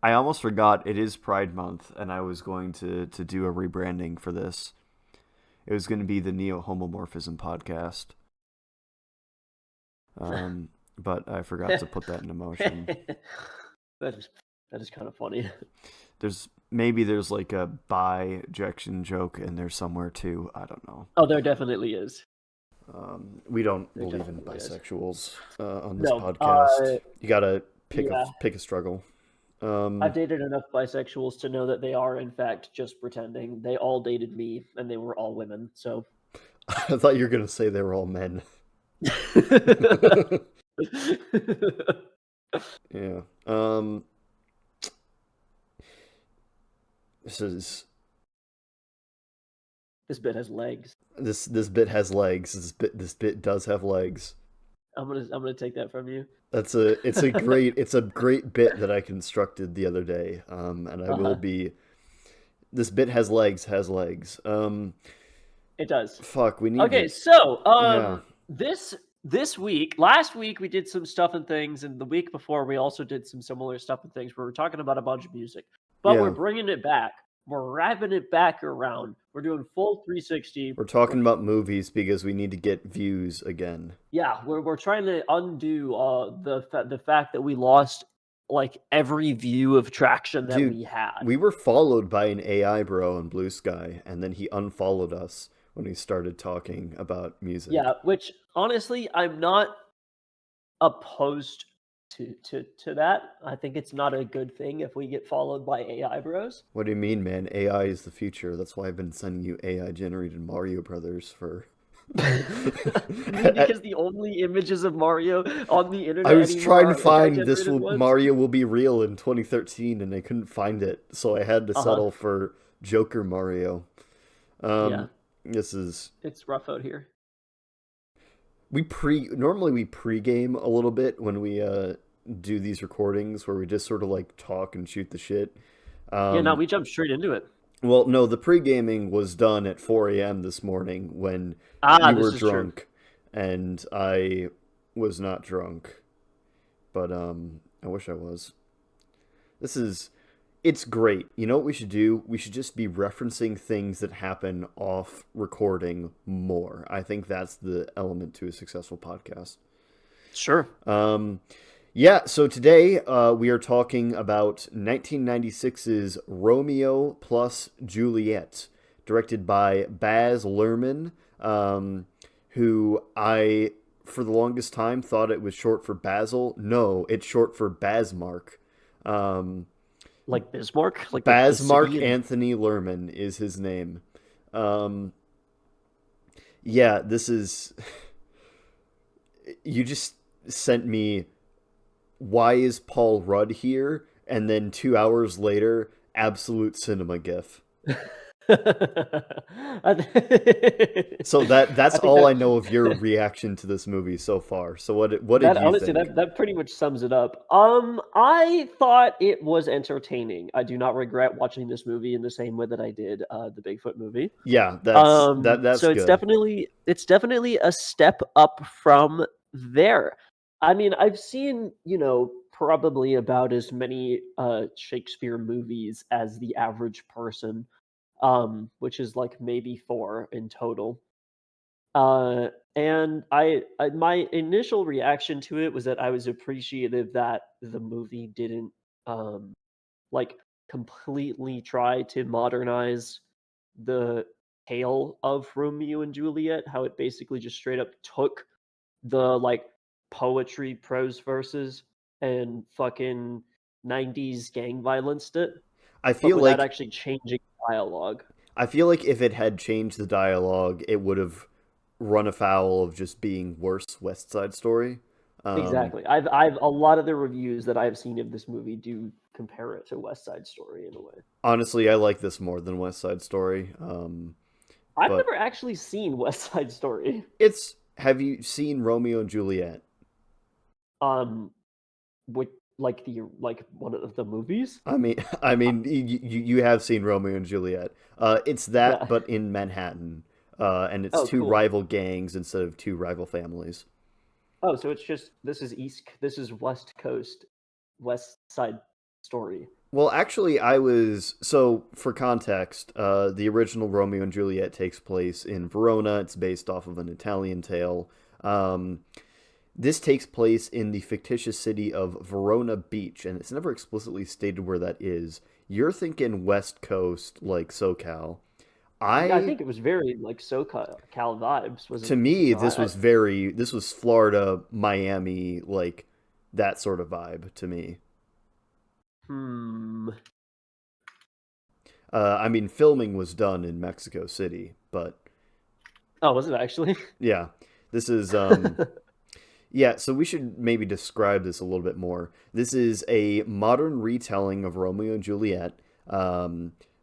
I almost forgot it is Pride Month, and I was going to do a rebranding for this. It was going to be the Neo-Homomorphism podcast. But I forgot to put that into motion. That is kind of funny. There's like a bi-jection joke in there somewhere too. I don't know. Oh, there definitely is. We don't There believe in definitely is. bisexuals on this No, podcast. You gotta pick yeah. a struggle. I've dated enough bisexuals to know that they are, in fact, just pretending. They all dated me, and they were all women, so... I thought you were gonna say they were all men. Yeah. This bit has legs. This bit has legs. This bit does have legs. I'm gonna take that from you. It's a great bit that I constructed the other day. And I will be. This bit has legs. It does. Fuck. We need. Okay, so this week, last week we did some stuff and things, and the week before we also did some similar stuff and things where we're talking about a bunch of music, but we're bringing it back. We're wrapping it back around. We're doing full 360. We're talking about movies because we need to get views again. Yeah, we're trying to undo the fact that we lost like every view of traction that we had. We were followed by an AI bro in Blue Sky, and then he unfollowed us when we started talking about music. Yeah, which honestly, I'm not opposed to that. I think it's not a good thing if we get followed by AI bros. What do you mean, man? AI is the future. That's why I've been sending you AI generated Mario Brothers for. Because the only images of Mario on the internet. I was trying to find Mario will be real in 2013, and I couldn't find it, so I had to settle for Joker Mario. Yeah, it's rough out here. Normally we pregame a little bit when we do these recordings where we just sort of like talk and shoot the shit. No, we jumped straight into it. Well, no, the pre-gaming was done at 4 a.m. this morning when you were drunk, and I was not drunk. But I wish I was. It's great. You know what we should do? We should just be referencing things that happen off recording more. I think that's the element to a successful podcast. Sure. Yeah, so today we are talking about 1996's Romeo plus Juliet, directed by Baz Luhrmann, who I, for the longest time, thought it was short for Basil. No, it's short for Basmark. Like Bismarck? Like Basmark Anthony Luhrmann is his name. Yeah, this is... You just sent me... Why is Paul Rudd here? And then 2 hours later, absolute cinema gif. So that's all I know of your reaction to this movie so far. So what did you honestly, think? That pretty much sums it up. I thought it was entertaining. I do not regret watching this movie in the same way that I did the Bigfoot movie. Yeah, that's so it's good. definitely a step up from there. I mean, I've seen, probably about as many Shakespeare movies as the average person, which is like maybe 4 in total. And I my initial reaction to it was that I was appreciative that the movie didn't like completely try to modernize the tale of Romeo and Juliet, how it basically just straight up took the like poetry prose verses and fucking 90s gang violenced it. I feel without actually changing dialogue. I feel like if it had changed the dialogue, it would have run afoul of just being worse West Side Story. Exactly. I've a lot of the reviews that I've seen of this movie do compare it to West Side Story in a way. Honestly, I like this more than West Side Story. I've never actually seen West Side Story. Have you seen Romeo and Juliet? With like one of the movies? I mean, you have seen Romeo and Juliet. It's that, yeah. But in Manhattan, and it's two rival gangs instead of two rival families. Oh, so it's just this is West Coast, West Side story. Well, actually, so for context, the original Romeo and Juliet takes place in Verona. It's based off of an Italian tale. Um, this takes place in the fictitious city of Verona Beach, and it's never explicitly stated where that is. You're thinking West Coast, like SoCal. Yeah, I I think it was very like SoCal Cal vibes, was To it me, not? this was Florida, Miami, like that sort of vibe to me. Hmm. I mean, filming was done in Mexico City, but Oh, was it actually? yeah, this is yeah. So we should maybe describe this a little bit more. This is a modern retelling of Romeo and Juliet,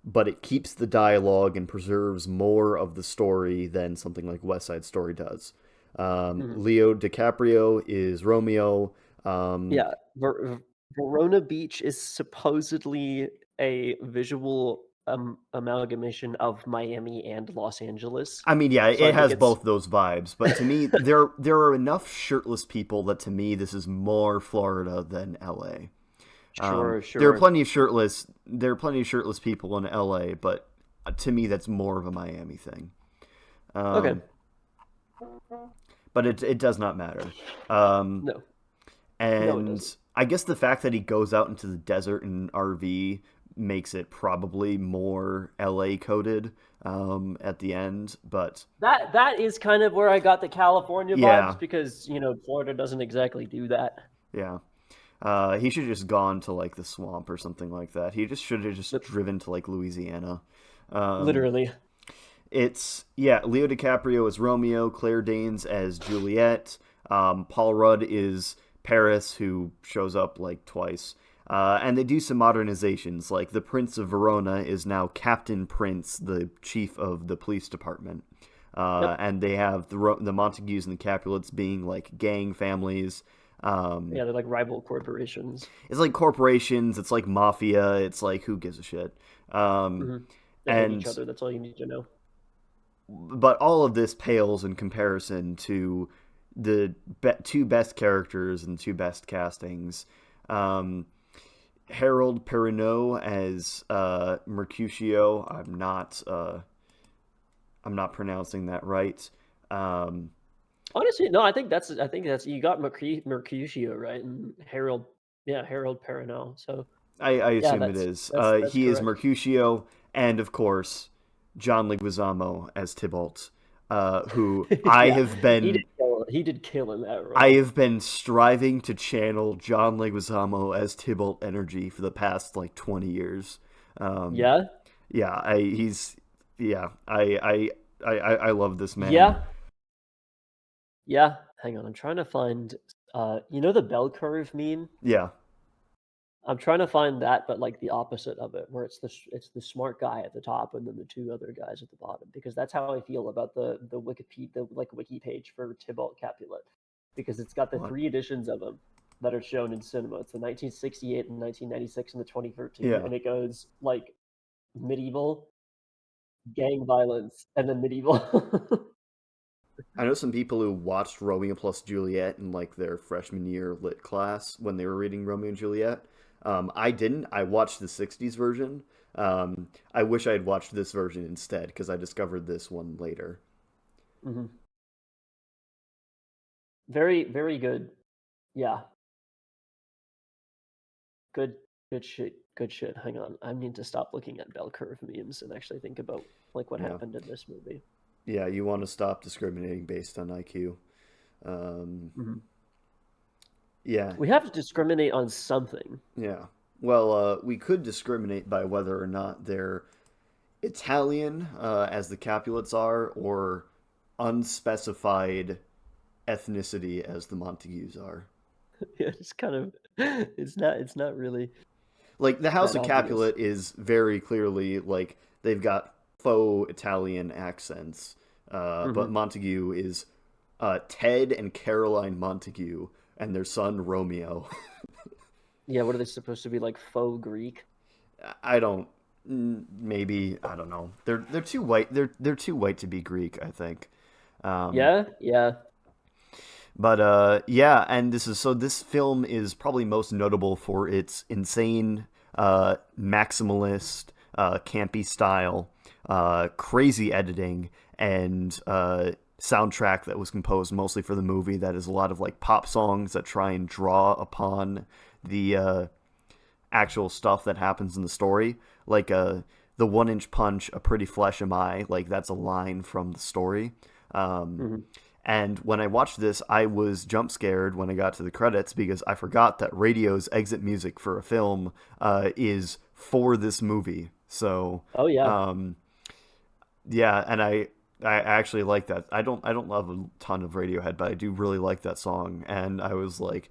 but it keeps the dialogue and preserves more of the story than something like West Side Story does. Mhm. Leo DiCaprio is Romeo. Um, Yeah, Verona Beach is supposedly a visual amalgamation of Miami and Los Angeles. I mean, yeah, So I it think has it's both those vibes, but to me, there are enough shirtless people that to me this is more Florida than L.A. sure, There are sure. plenty of shirtless people in L.A., but to me that's more of a Miami thing. Okay. Um, but it does not matter. Um, No. No, it and doesn't. I guess the fact that he goes out into the desert in an RV makes it probably more L.A. coded at the end, but That is kind of where I got the California yeah, vibes because, Florida doesn't exactly do that. yeah. He should have just gone to like the swamp or something like that. He just should have just But driven to like Louisiana. Um, literally. it's yeah, Leo DiCaprio as Romeo, Claire Danes as Juliet, Paul Rudd is Paris, who shows up like twice. And they do some modernizations, like the Prince of Verona is now Captain Prince, the chief of the police department. Yep. And they have the Montagues and the Capulets being like gang families. Um, Yeah, they're like rival corporations. it's like corporations, it's like mafia, it's like who gives a shit. Um, Hmm. They hate each and other. That's all you need to know. but all of this pales in comparison to the two best characters and two best castings. Um, Harold Perrineau as Mercutio. I'm not pronouncing that right. Um, Honestly, no, I think that's you got Mercutio right and Harold, yeah, Harold Perrineau. So I yeah, assume it that's is. that's that's He is correct. Mercutio, and of course, John Leguizamo as Tybalt, who Yeah, he did kill in that I role. have been striving to channel John Leguizamo as Tybalt energy for the past like 20 years. Um, Yeah, yeah, he's yeah, I love this man. yeah, yeah. Hang on, I'm trying to find. The bell curve meme. Yeah, I'm trying to find that, but like the opposite of it, where it's the smart guy at the top and then the two other guys at the bottom, because that's how I feel about the Wikipedia, the like wiki page for Tybalt Capulet, because it's got the what? three editions of him that are shown in cinema. It's the 1968 and 1996 and the 2013, Yeah, and it goes like medieval, gang violence, and then medieval. I know some people who watched Romeo plus Juliet in like their freshman year lit class when they were reading Romeo and Juliet. I didn't. I watched the '60s version. I wish I had watched this version instead because I discovered this one later. Hmm. Very, very good. Yeah, good, good shit. Good shit. Hang on. I need to stop looking at bell curve memes and actually think about like what Yeah, happened in this movie. yeah. You want to stop discriminating based on IQ. Um, Hmm. yeah, We have to discriminate on something. yeah. Well, we could discriminate by whether or not they're Italian, as the Capulets are, or unspecified ethnicity, as the Montagues are. Yeah, it's kind of it's not really Like the House that of obvious. Capulet is very clearly like they've got faux Italian accents, but Hmm. Montague is Ted and Caroline Montague and their son Romeo. Yeah, what are they supposed to be like faux Greek? I don't. Maybe I don't know. They're too white. They're too white to be Greek, I think. Um, Yeah, yeah. but yeah, and this film is probably most notable for its insane. maximalist, campy style, crazy editing, and soundtrack that was composed mostly for the movie. That is a lot of like pop songs that try and draw upon the actual stuff that happens in the story. Like the 1 inch punch, a pretty flesh am I. Like that's a line from the story. Um, Mhm. and when I watched this, I was jump scared when I got to the credits because I forgot that radio's exit music for a film is for this movie. So Oh yeah. um, yeah, and I actually like that. I don't love a ton of Radiohead, but I do really like that song. And I was like,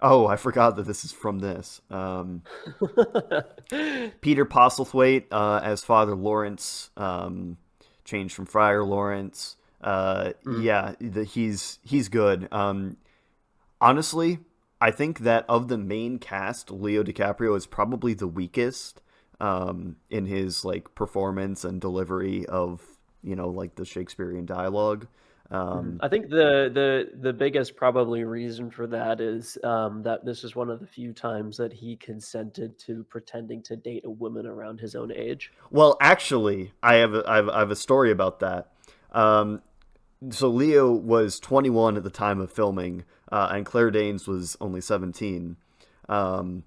oh, I forgot that this is from this. Peter Postlethwaite as Father Lawrence, changed from Friar Lawrence. Mhm. Yeah, he's good. Honestly, I think that of the main cast, Leo DiCaprio is probably the weakest in his like performance and delivery of like the Shakespearean dialogue. Mhm. Um, I think the biggest probably reason for that is that this is one of the few times that he consented to pretending to date a woman around his own age. well, actually, I have a story about that. Um, so Leo was 21 at the time of filming, and Claire Danes was only 17. Um,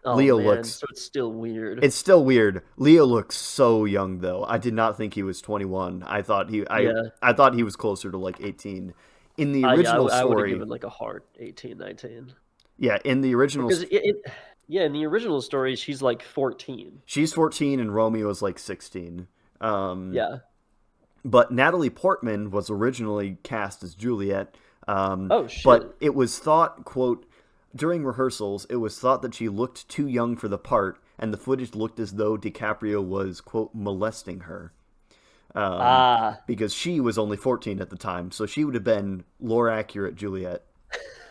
Oh Leo man, looks so it's still weird. It's still weird. Leo looks so young though. I did not think he was 21. Yeah. I thought he was closer to like 18. In the Yeah, original I would have story, given like a hard 18, 19. yeah, in the original Because yeah, in the original story she's like 14. she's 14 and Romeo's like 16. Um Yeah. but Natalie Portman was originally cast as Juliet. Oh But shit. it was thought, quote, during rehearsals, it was thought that she looked too young for the part, and the footage looked as though DiCaprio was, quote, molesting her. um, Ah. because she was only 14 at the time, so she would have been lore accurate Juliet.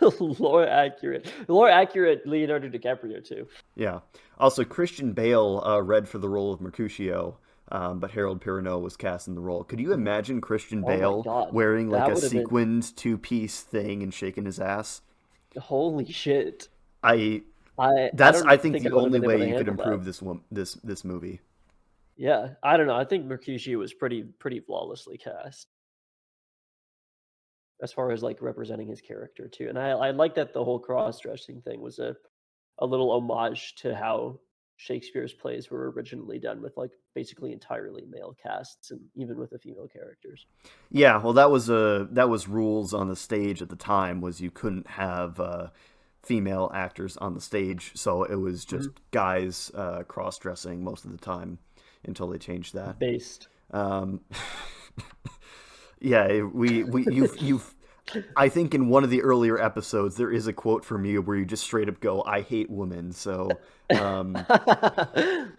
Lore accurate Leonardo DiCaprio too. Yeah. Also, Christian Bale read for the role of Mercutio, but Harold Perrineau was cast in the role. Could you Mhm. imagine Christian Oh my Bale god. wearing like That a would have been sequined two-piece thing and shaking his ass? holy shit. I I That's, I don't think, think I the would have only been able way to you could handle that. improve this movie. Yeah, I don't know. I think Mercutio was pretty flawlessly cast as far as like representing his character too. And I like that the whole cross-dressing thing was a little homage to how Shakespeare's plays were originally done with like basically entirely male casts and even with the female characters. Yeah, well, that was rules on the stage at the time, was you couldn't have female actors on the stage, so it was just Mhm. guys cross dressing most of the time until they changed that. Based. Um, yeah, we you've I think in one of the earlier episodes there is a quote from you where you just straight up go, "I hate women." So um,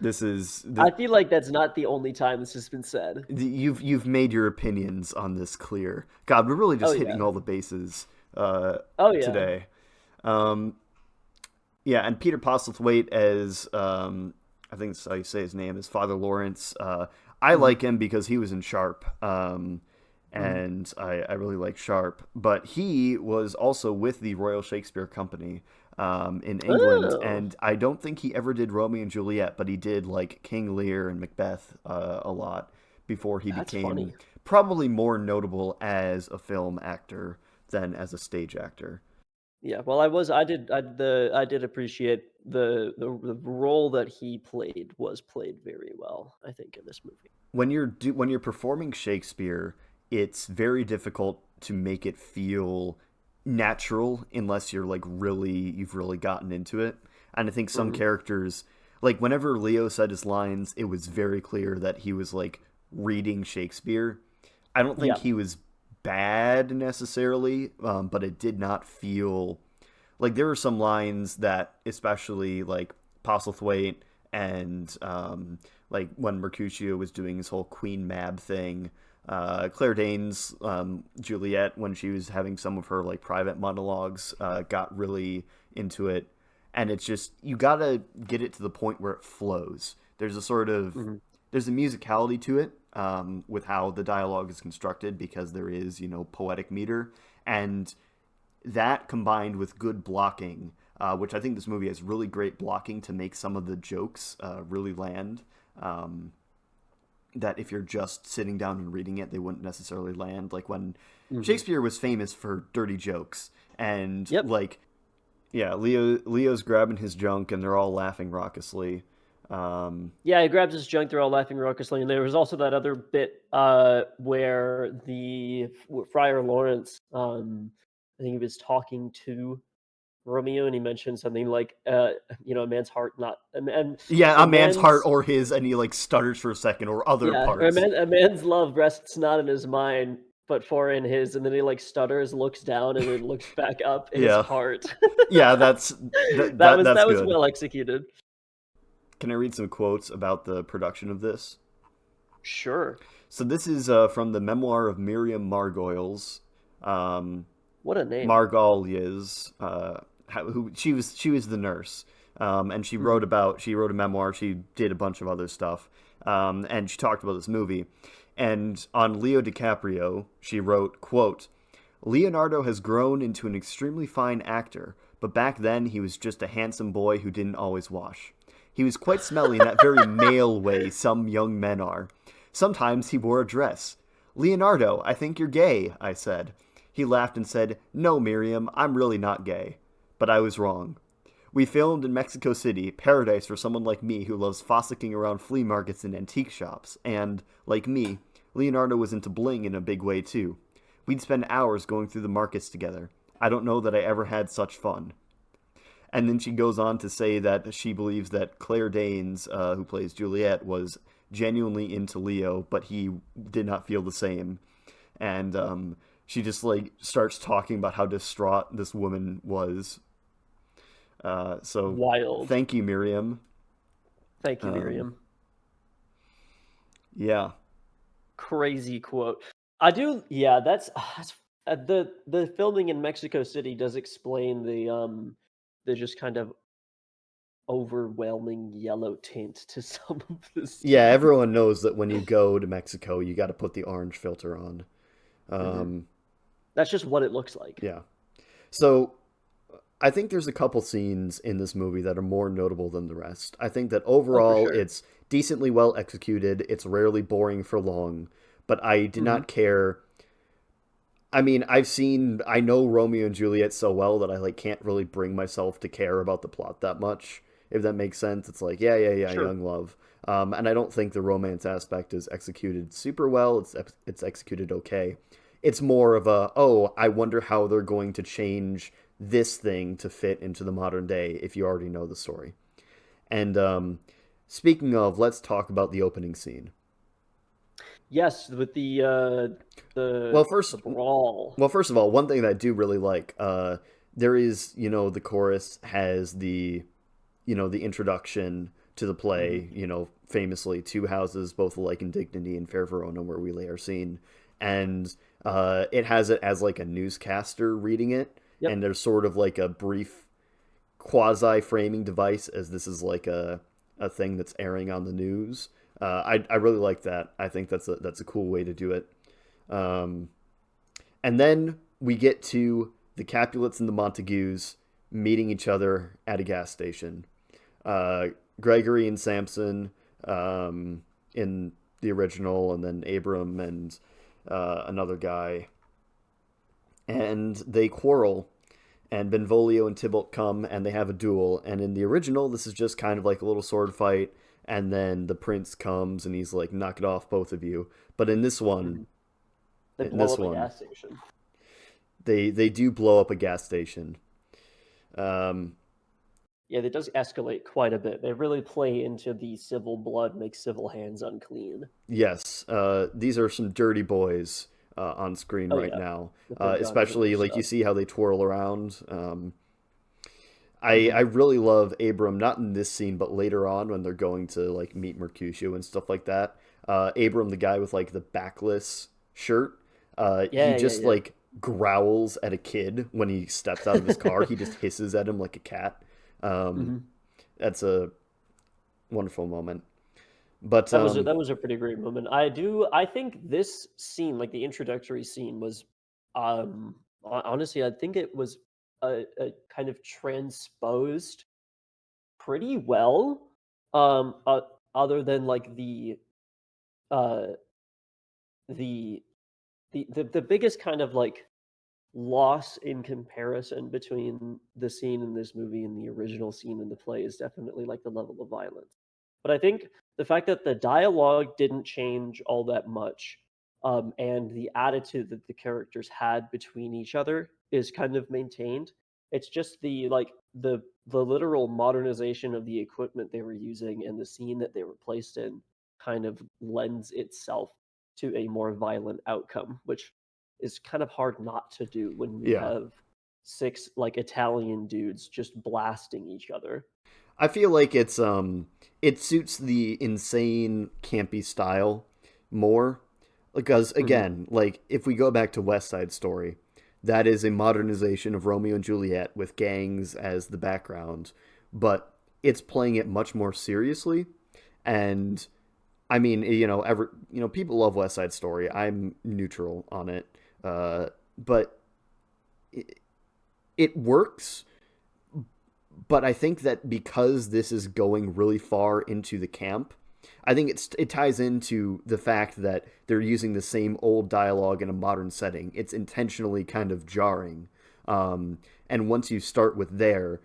this is I feel like that's not the only time this has been said. you've made your opinions on this clear. God, we're really Oh just hitting yeah. all the bases uh, Oh yeah. today. Um, yeah, and Peter Postlethwaite as I think that's how you say his name, is Father Lawrence. I Mhm. like him because he was in Sharp, Mhm. and I really like Sharp. But he was also with the Royal Shakespeare Company in England, Oh, and I don't think he ever did Romeo and Juliet, but he did like King Lear and Macbeth a lot before he that's became funny. probably more notable as a film actor than as a stage actor. Yeah, well, I did appreciate the role that he played was played very well, I think, in this movie. When you're performing Shakespeare, it's very difficult to make it feel natural unless you've really gotten into it. And I think some Mhm. characters, like whenever Leo said his lines, it was very clear that he was like reading Shakespeare. I don't think Yeah. he was bad necessarily, but it did not feel like there were some lines that, especially like Postlethwaite and like when Mercutio was doing his whole Queen Mab thing, Claire Danes, Juliet, when she was having some of her like private monologues, got really into it, and it's just you gotta get it to the point where it flows. Mhm. There's a musicality to it with how the dialogue is constructed because there is poetic meter, and that combined with good blocking which I think this movie has really great blocking to make some of the jokes really land. Um, that if you're just sitting down and reading it, they wouldn't necessarily land. Like when Hmm. Shakespeare was famous for dirty jokes, and Yep. like yeah, Leo's grabbing his junk, and they're all laughing raucously. Um, Yeah, he grabs his junk. They're all laughing raucously, and there was also that other bit where the Friar Lawrence, I think he was talking to Romeo, and he mentioned something like, a man's heart, not yeah, a a man's heart man's or his, and he like stutters for a second, or other yeah, or parts. a man's love rests not in his mind, but for in his, and then he like stutters, looks down, and then looks back up, his Yeah, heart. yeah, that's That was good. well executed. Can I read some quotes about the production of this? Sure. So this is from the memoir of Miriam Margolyes. Um, What a name. Margolies, who she was the nurse, and Mhm. she wrote a memoir. She did a bunch of other stuff, and she talked about this movie. And on Leo DiCaprio, she wrote, "quote Leonardo has grown into an extremely fine actor, but back then he was just a handsome boy who didn't always wash. He was quite smelly in that very male way some young men are. Sometimes he wore a dress. Leonardo, I think you're gay, I said. He laughed and said, No, Miriam, I'm really not gay. But I was wrong. We filmed in Mexico City, paradise for someone like me who loves fossicking around flea markets and antique shops, and, like me, Leonardo was into bling in a big way too. We'd spend hours going through the markets together. I don't know that I ever had such fun." And then she goes on to say that she believes that Claire Danes, who plays Juliet, was genuinely into Leo, but he did not feel the same. And she just like starts talking about how distraught this woman was. So Wild. thank you, Miriam. Thank you, Um, Miriam. yeah, Crazy quote. I do. Yeah, that's the filming in Mexico City does explain the just kind of overwhelming yellow tint to some of the yeah. scenes. Everyone knows that when you go to Mexico, you got to put the orange filter on. Hmm. Um, That's just what it looks like. yeah. So I think there's a couple scenes in this movie that are more notable than the rest. I think that Oh, for overall sure. it's decently well executed. It's rarely boring for long, but I did Hmm. not care. I mean, I know Romeo and Juliet so well that I like can't really bring myself to care about the plot that much. If that makes sense, it's like yeah, Sure. young love. And I don't think the romance aspect is executed super well. It's executed okay. It's more of a I wonder how they're going to change this thing to fit into the modern day if you already know the story. And speaking of, let's talk about the opening scene. Yes, with Well, the brawl. first of all, one thing that I do really like, there is, the chorus has the introduction to the Hmm. play, famously two houses, both alike in dignity in Fair Verona, where we lay our scene, and it has it as like a newscaster reading it, Yep. and there's sort of like a brief quasi framing device as this is like a thing that's airing on the news. I really like that. I think that's a cool way to do it. Um, and then we get to the Capulets and the Montagues meeting each other at a gas station. Uh, Gregory and Samson in the original, and then Abram and another guy. And they quarrel, and Benvolio and Tybalt come, and they have a duel. And in the original, this is just kind of like a little sword fight, and then the prince comes, and he's like, knock it off, both of you. But Hmm. They in blow this up a one, gas station. they do blow up a gas station. Um, Yeah, it does escalate quite a bit. They really play into the civil blood, make civil hands unclean. yes, these are some dirty boys on screen Oh right yeah, now. with their guns and their Especially like you stuff. see how they twirl around. I Hmm. really love Abram, not in this scene, but later on when they're going to like meet Mercutio and stuff like that. Abram, the guy with like the backless shirt, he Yeah, yeah, just yeah. like growls at a kid when he steps out of his car. He just hisses at him like a cat. Um, Hmm. that's a wonderful moment. But That was a pretty great moment. I think this scene, like the introductory scene, was honestly, I think it was. kind of transposed pretty well. Other than like uh the the biggest kind of like loss in comparison between the scene in this movie and the original scene in the play is definitely like the level of violence. But I think the fact that the dialogue didn't change all that much, and the attitude that the characters had between each other is kind of maintained. It's just the literal modernization of the equipment they were using and the scene that they were placed in kind of lends itself to a more violent outcome, which is kind of hard not to do when you Yeah. have six like Italian dudes just blasting each other. I feel like it suits the insane campy style more because Mhm. again, like if we go back to West Side Story, that is a modernization of Romeo and Juliet with gangs as the background, but it's playing it much more seriously. And I mean, people love West Side Story. I'm neutral on it, but it, it works. But I think that because this is going really far into the camp, I think it ties into the fact that they're using the same old dialogue in a modern setting. It's intentionally kind of jarring. And once you start with there,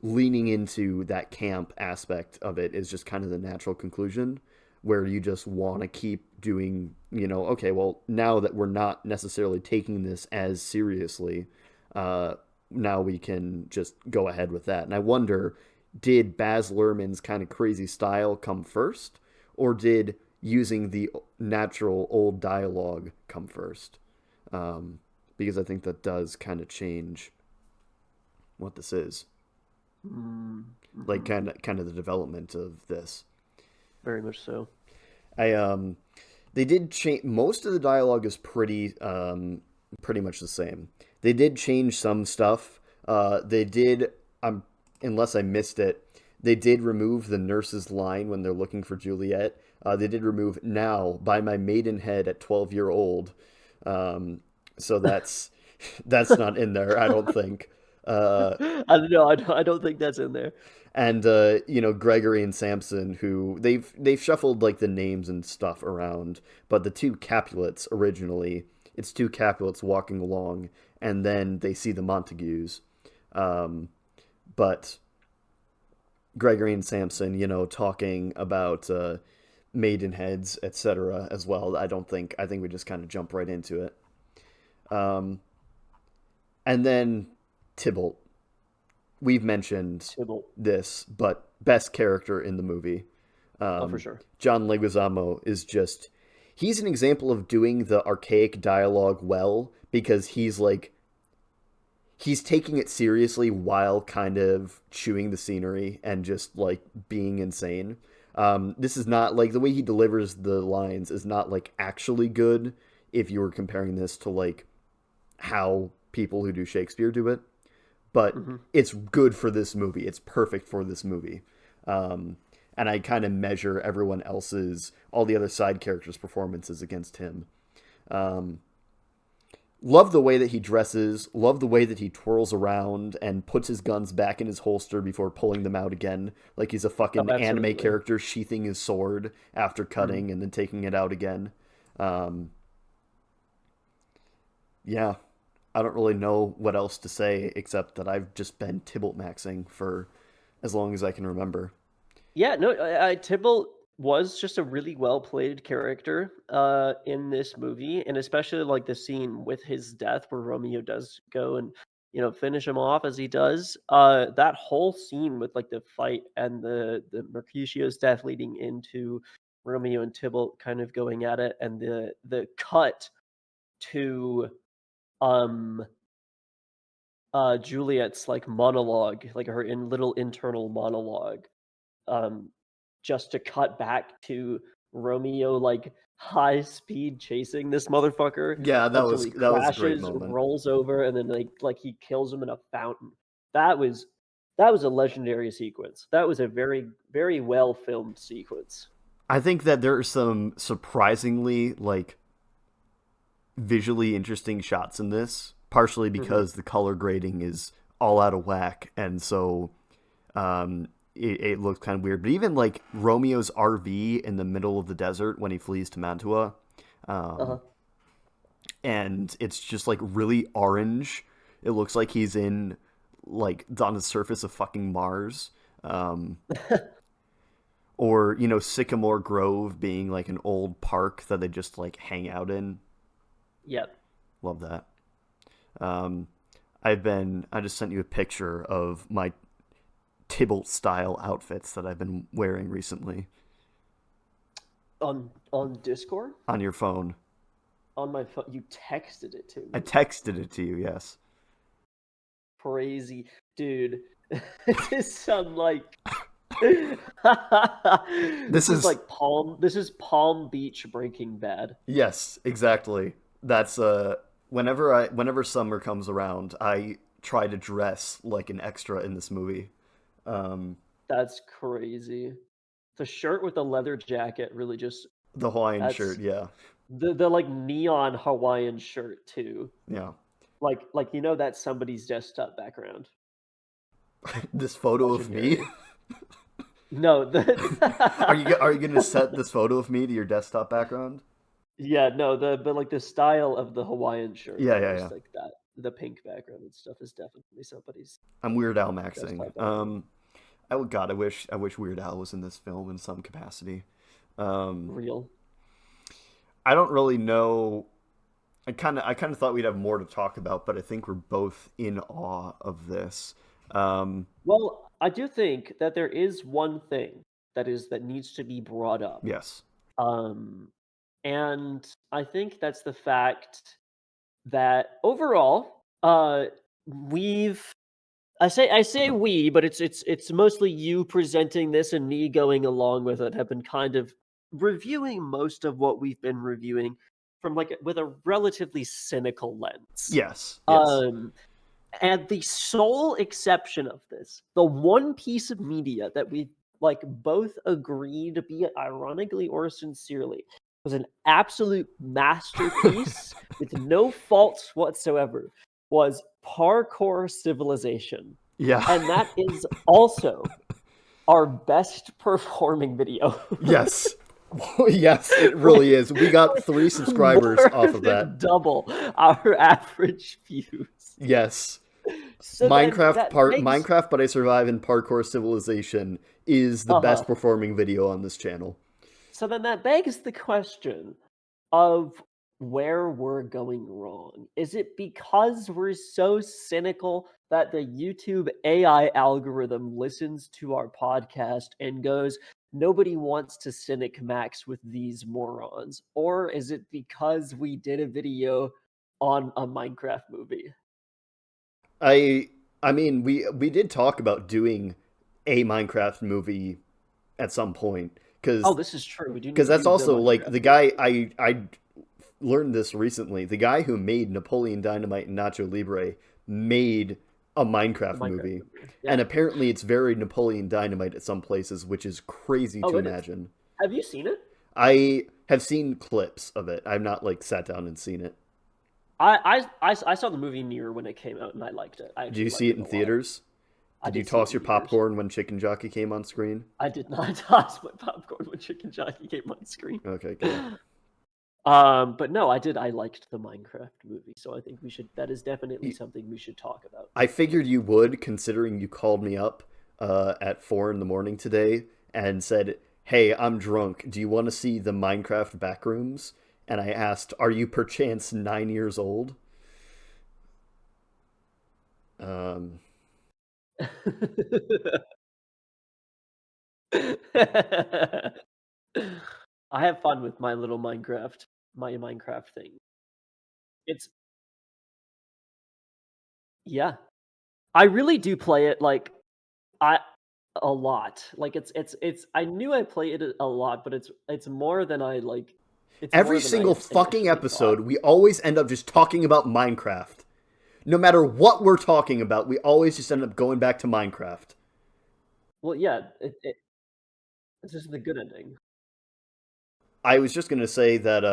leaning into that camp aspect of it is just kind of the natural conclusion where you just want to keep doing, okay, well, now that we're not necessarily taking this as seriously, uh, now we can just go ahead with that. And I wonder, did Baz Luhrmann's kind of crazy style come first, or did using the natural old dialogue come first? Because I think that does kind of change what this is, like Mm-hmm. kind of the development of this. Very much so. I They did change most of the dialogue is pretty much the same. They did change some stuff. They did unless I missed it, they did remove the nurse's line when they're looking for Juliet. They did remove "now by my maidenhead at 12-year-old." So that's not in there, I don't think. Uh, I don't know. I don't think that's in there. and Gregory and Samson, who they've shuffled like the names and stuff around, but the two Capulets originally, it's two Capulets walking along, and then they see the Montagues, but Gregory and Samson, talking about maidenheads, etc. as well. I think we just kind of jump right into it, and then Tybalt. We've mentioned Tybalt. this, but best character in the movie. Oh, for sure. John Leguizamo is just he's an example of doing the archaic dialogue well because he's taking it seriously while kind of chewing the scenery and just like being insane. This is not like the way he delivers the lines is not like actually good if you were comparing this to like how people who do Shakespeare do it, but Hmm. it's good for this movie. It's perfect for this movie. And I kind of measure everyone else's, all the other side characters' performances against him. Um, Love the way that he dresses. Love the way that he twirls around and puts his guns back in his holster before pulling them out again, like he's a Oh, fucking anime absolutely. character sheathing his sword after Hmm. cutting and then taking it out again. Um, yeah, I don't really know what else to say except that I've just been Tybalt maxing for as long as I can remember. Yeah, no, Tybalt was just a really well played character in this movie, and especially like the scene with his death where Romeo does go and finish him off as he does. That whole scene with like the fight and the Mercutio's death leading into Romeo and Tybalt kind of going at it, and the cut to um Juliet's like monologue, like her in little internal monologue, um, just to cut back to Romeo like high speed chasing this motherfucker Yeah, until he that was a great crashes, moment. rolls over, and then like he kills him in a fountain. That was that was a legendary sequence. That was a very well filmed sequence. I think that there are some surprisingly like visually interesting shots in this, partially Hmm. because the color grading is all out of whack, and so it looks kind of weird. But even like Romeo's RV in the middle of the desert when he flees to Mantua, Uh-huh. um, and it's just like really orange. It looks like he's in like on the surface of fucking Mars. Um, or Sycamore Grove being like an old park that they just like hang out in. Yep. Love that. Um, I just sent you a picture of my Tybalt style outfits that I've been wearing recently On Discord? on your phone. On my phone. You texted it to I me. texted it to you. Yes. Crazy. Dude. This sound like This is This is Palm Beach Breaking Bad. yes, exactly. That's whenever summer comes around, I try to dress like an extra in this movie. Um, That's crazy. The shirt with the leather jacket really just the Hawaiian shirt, that's yeah, the like neon Hawaiian shirt too. yeah. Like that's somebody's desktop background. This photo of me. Legendary. No, Are you gonna set this photo of me to your desktop background? yeah, no, but like the style of the Hawaiian shirt Yeah, though yeah, is yeah. like that. The pink background and stuff is definitely somebody's I'm Weird Al maxing. desktop background. Oh God, I wish Weird Al was in this film in some capacity. Um, Real. I don't really know. I kind of thought we'd have more to talk about, but I think we're both in awe of this. Um, Well, I do think that there is one thing that needs to be brought up. yes, Um, and I think that's the fact that overall, we've I say we, but it's mostly you presenting this and me going along with it have been kind of reviewing most of what we've been reviewing from with a relatively cynical lens. yes, yes, Um, and the sole exception of this, the one piece of media that we both agreed, be it ironically or sincerely, was an absolute masterpiece with no faults whatsoever, was Parkour Civilization. yeah, And that is also our best performing video. yes, yes. It really is. We got 3 subscribers More off of that. than double our average views. Yes. So then that begs Minecraft, but I survive in Parkour Civilization is the best uh-huh. performing video on this channel. So then that begs the question of where we're going wrong. Is it because we're so cynical that the YouTube AI algorithm listens to our podcast and goes, nobody wants to cynic max with these morons? Or is it because we did a video on a Minecraft movie? I I mean, we did talk about doing a Minecraft movie at some point Oh, because this is true. We do need because to that's do the also like Minecraft the guy movie. I learned this recently. The guy who made Napoleon Dynamite and Nacho Libre made a The Minecraft Minecraft movie. movie. And Yeah. apparently it's very Napoleon Dynamite at some places, which is crazy Oh, to it is. imagine. Have you seen it? I have seen clips of it. I've not like sat down and seen it. I saw the movie Near when it came out, and I liked it. I Did you actually see liked it it in a lot. theaters? I Did you did see it toss in your theaters. popcorn when Chicken Jockey came on screen? I did not toss my popcorn when Chicken Jockey came on screen. Okay, good. But no, I did. I liked the Minecraft movie, so I think we should. That is definitely something we should talk about. I figured you would, considering you called me up at 4 in the morning today and said, "Hey, I'm drunk. Do you want to see the Minecraft backrooms?" And I asked, "Are you perchance 9 years old?" Um, I have fun with my little my Minecraft thing. It's yeah. I really do play it I a lot. Like it's I knew I played it a lot, but it's more than I like it's every more than I single fucking initially thought. episode, we always end up just talking about Minecraft. No matter what we're talking about, we always just end up going back to Minecraft. Well, yeah, it's just the good ending. I was just gonna say that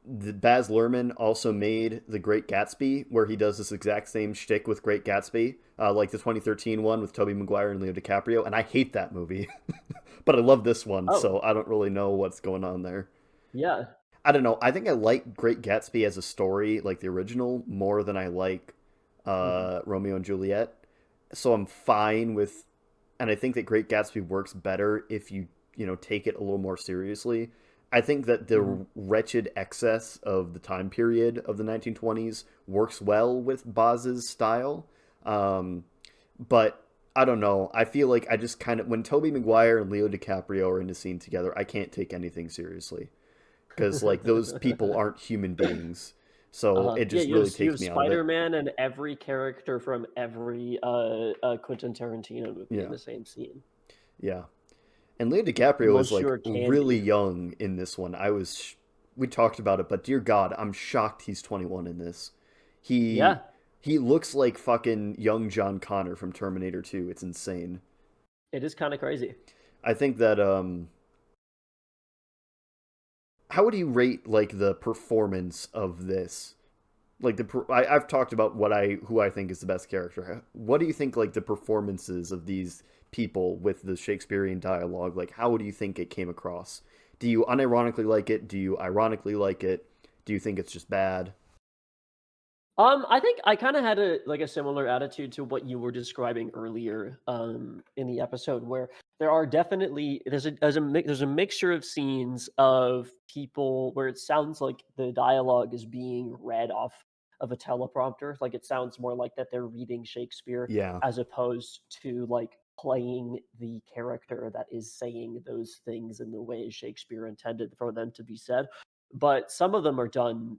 Baz Luhrmann also made The Great Gatsby, where he does this exact same shtick with Great Gatsby, like the 2013 one with Tobey Maguire and Leo DiCaprio, and I hate that movie, but I love this one, Oh, so I don't really know what's going on there. yeah. I don't know. I think I like Great Gatsby as a story, like the original, more than I like Mhm. Romeo and Juliet. So I'm fine with, and I think that Great Gatsby works better if you take it a little more seriously. I think that Mhm. the wretched excess of the time period of the 1920s works well with Boz's style. Um, but I don't know. I feel like I just kind of, when Tobey Maguire and Leo DiCaprio are in the scene together, I can't take anything seriously because like those people aren't human beings. So it Yeah, just really you takes have me out of it. Spider-Man and every character from every Quentin Tarantino movie in Yeah, the same scene. yeah. And Leo DiCaprio is like Monsieur really Candy. young in this one. We talked about it, but dear God, I'm shocked he's 21 in this. He Yeah, he looks like fucking young John Connor from Terminator 2. It's insane. it is kind of crazy. I think that how would you rate like the performance of this? Like I've talked about who I think is the best character. What do you think like the performances of these people with the Shakespearean dialogue? Like how do you think it came across? Do you unironically like it? Do you ironically like it? Do you think it's just bad? I think I kind of had a similar attitude to what you were describing earlier in the episode, where there are definitely there's a mixture of scenes of people where it sounds like the dialogue is being read off of a teleprompter, like it sounds more like that they're reading Shakespeare Yeah, as opposed to like playing the character that is saying those things in the way Shakespeare intended for them to be said. But some of them are done,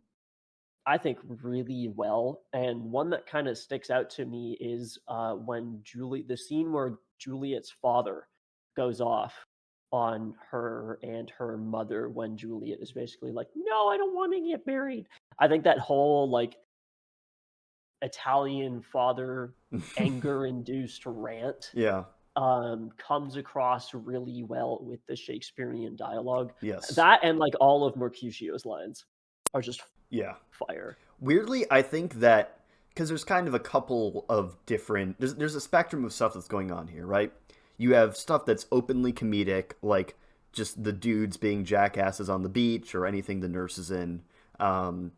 I think, really well. And one that kind of sticks out to me is the scene where Juliet's father goes off on her and her mother when Juliet is basically like, "No, I don't want to get married." I think that whole like Italian father anger induced rant yeah, comes across really well with the Shakespearean dialogue. yes, That and like all of Mercutio's lines are just yeah. fire. Weirdly, I think that because there's kind of a couple of different there's a spectrum of stuff that's going on here, right? You have stuff that's openly comedic, like just the dudes being jackasses on the beach or anything the nurse is in. Um,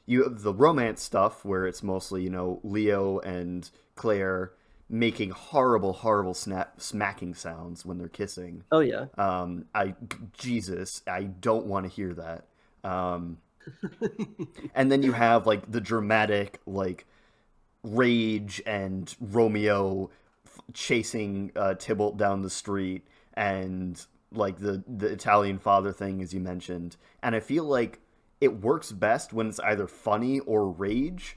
you have the romance stuff where it's mostly Leo and Claire making horrible, horrible smacking sounds when they're kissing. Oh yeah. I Jesus, I don't want to hear that. Um, and then you have like the dramatic like rage and Romeo chasing Tybalt down the street and like the Italian father thing as you mentioned. And I feel like it works best when it's either funny or rage,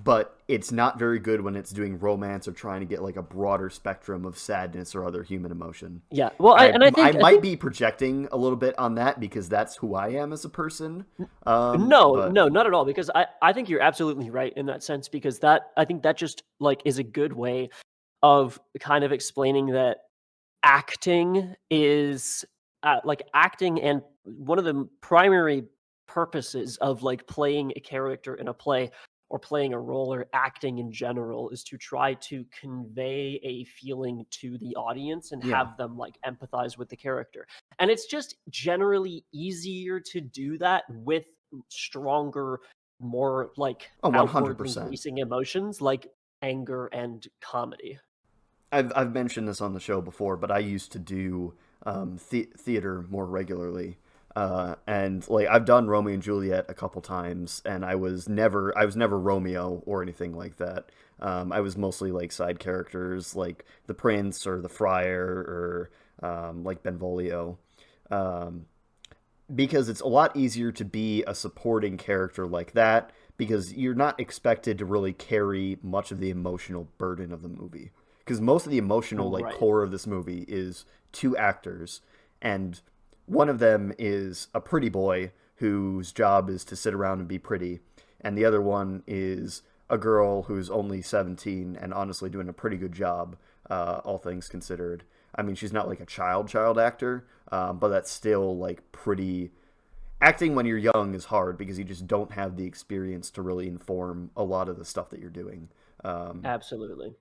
but it's not very good when it's doing romance or trying to get like a broader spectrum of sadness or other human emotion. Yeah. Well, I and I I think might be projecting a little bit on that because that's who I am as a person. no, But no, not at all. Because I think you're absolutely right in that sense. Because that I think that just like is a good way of kind of explaining that acting is like acting, and one of the primary purposes of like playing a character in a play or playing a role or acting in general is to try to convey a feeling to the audience and yeah, have them like empathize with the character. And it's just generally easier to do that with stronger, more like oh, 100%. outwardly facing emotions like anger and comedy. I've mentioned this on the show before, but I used to do theater more regularly, and like I've done Romeo and Juliet a couple times, and I was never Romeo or anything like that. I was mostly like side characters, like the prince or the friar or like Benvolio, um, because it's a lot easier to be a supporting character like that because you're not expected to really carry much of the emotional burden of the movie because most of the emotional like Right. core of this movie is two actors, and one of them is a pretty boy whose job is to sit around and be pretty, and the other one is a girl who's only 17 and honestly doing a pretty good job, all things considered. I mean, she's not like a child actor, but that's still like pretty. acting when you're young is hard because you just don't have the experience to really inform a lot of the stuff that you're doing. Um, Absolutely.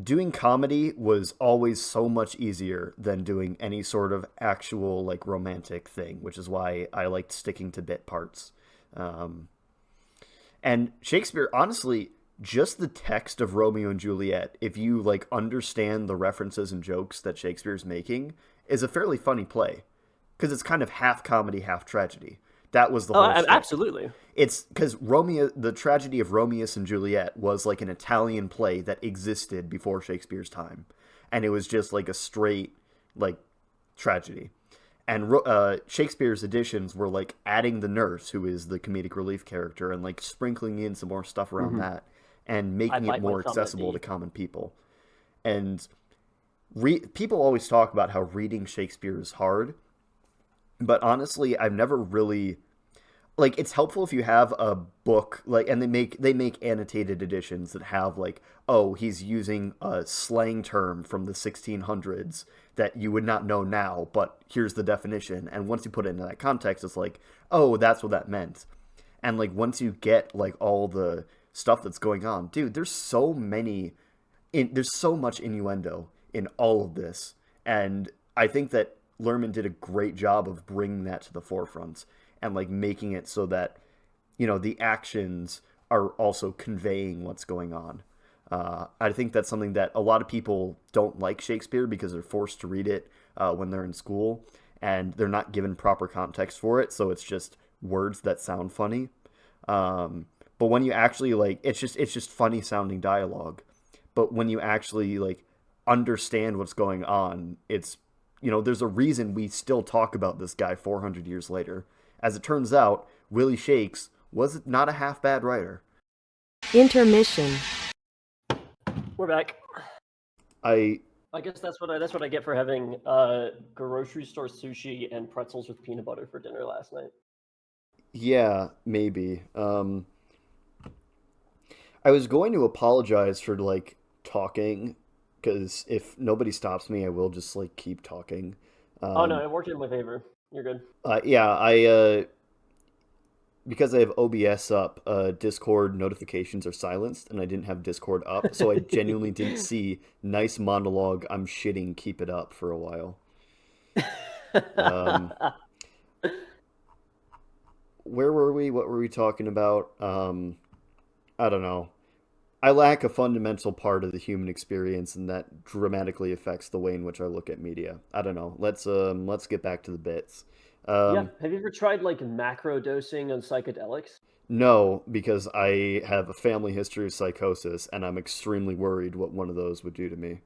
doing comedy was always so much easier than doing any sort of actual like romantic thing, which is why I liked sticking to bit parts. Um, and Shakespeare, honestly, just the text of Romeo and Juliet, if you like understand the references and jokes that Shakespeare's making, is a fairly funny play because it's kind of half comedy, half tragedy. That was the Oh, whole shtick. absolutely. It's because Romeo, the tragedy of Romeus and Juliet, was like an Italian play that existed before Shakespeare's time, and it was just like a straight like tragedy. And Shakespeare's editions were like adding the nurse, who is the comedic relief character, and like sprinkling in some more stuff around Hmm. that, and I making it bite my more thumb at accessible to the. common people. And people always talk about how reading Shakespeare is hard, but honestly, I've never really like it's helpful if you have a book like and they make annotated editions that have like oh he's using a slang term from the 1600s that you would not know now but here's the definition and once you put it into that context it's like oh that's what that meant and like once you get like all the stuff that's going on dude there's so much innuendo in all of this and I think that Lerman did a great job of bringing that to the forefront and like making it so that the actions are also conveying what's going on. I think that's something that a lot of people don't like Shakespeare because they're forced to read it when they're in school and they're not given proper context for it, so it's just words that sound funny. But when you actually like, it's just funny sounding dialogue. But when you actually like understand what's going on, there's a reason we still talk about this guy 400 years later. As it turns out, Willie Shakes was not a half bad writer. Intermission. We're back. I I guess that's what I get for having grocery store sushi and pretzels with peanut butter for dinner last night. Yeah, maybe. I was going to apologize for like talking because if nobody stops me, I will just like keep talking. Oh no, Um, it worked in my favor. You're good. yeah, I because I have OBS up, Discord notifications are silenced, and I didn't have Discord up, so I genuinely didn't see nice monologue. I'm shitting. Keep it up for a while. Um, where were we? What were we talking about? I don't know. I lack a fundamental part of the human experience, and that dramatically affects the way in which I look at media. I don't know. Let's get back to the bits. Yeah. Um, Have you ever tried like macro dosing on psychedelics? no, because I have a family history of psychosis, and I'm extremely worried what one of those would do to me.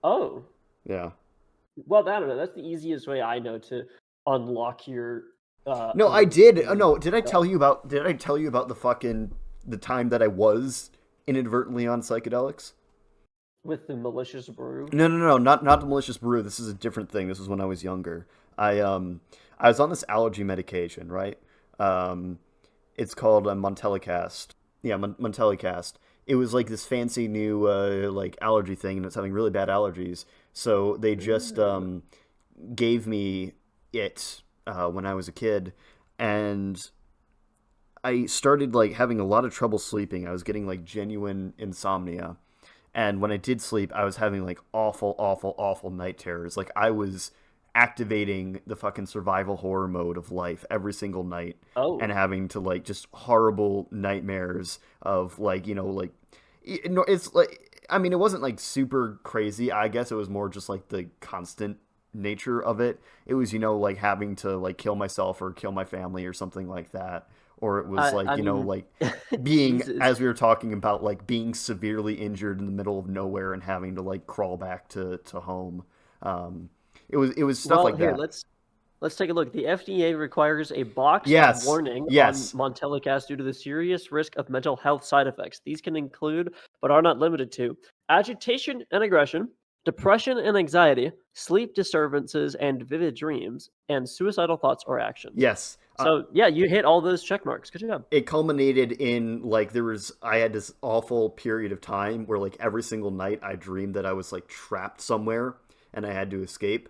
Oh, Yeah. well, I don't know. That's the easiest way I know to unlock your No, I own did. inner No, did I stuff tell you about? Did I tell you about the time that I was inadvertently on psychedelics? with the malicious brew. No, no, no, not the malicious brew. This is a different thing. This was when I was younger. I was on this allergy medication, right? Um, it's called a Montelicast. Yeah, Montelicast. It was like this fancy new like allergy thing, and it's having really bad allergies. So they just Ooh. gave me it when I was a kid, and I started like having a lot of trouble sleeping. I was getting like genuine insomnia. And when I did sleep, I was having like awful, awful, awful night terrors. Like I was activating the fucking survival horror mode of life every single night and Oh, having to like just horrible nightmares of like, it's like I mean, it wasn't like super crazy. I guess it was more just like the constant nature of it. It was, like having to like kill myself or kill my family or something like that. Or it was I like, mean, like being Jesus. as we were talking about like being severely injured in the middle of nowhere and having to like crawl back to home. Um, it was stuff Well, like here that. let's take a look. The FDA requires a boxed Yes, warning on yes, Montelukast due to the serious risk of mental health side effects. These can include, but are not limited to, agitation and aggression, depression and anxiety, sleep disturbances and vivid dreams, and suicidal thoughts or actions. yes. So yeah, you hit all those check marks. Good job. It culminated in like I had this awful period of time where like every single night I dreamed that I was like trapped somewhere and I had to escape.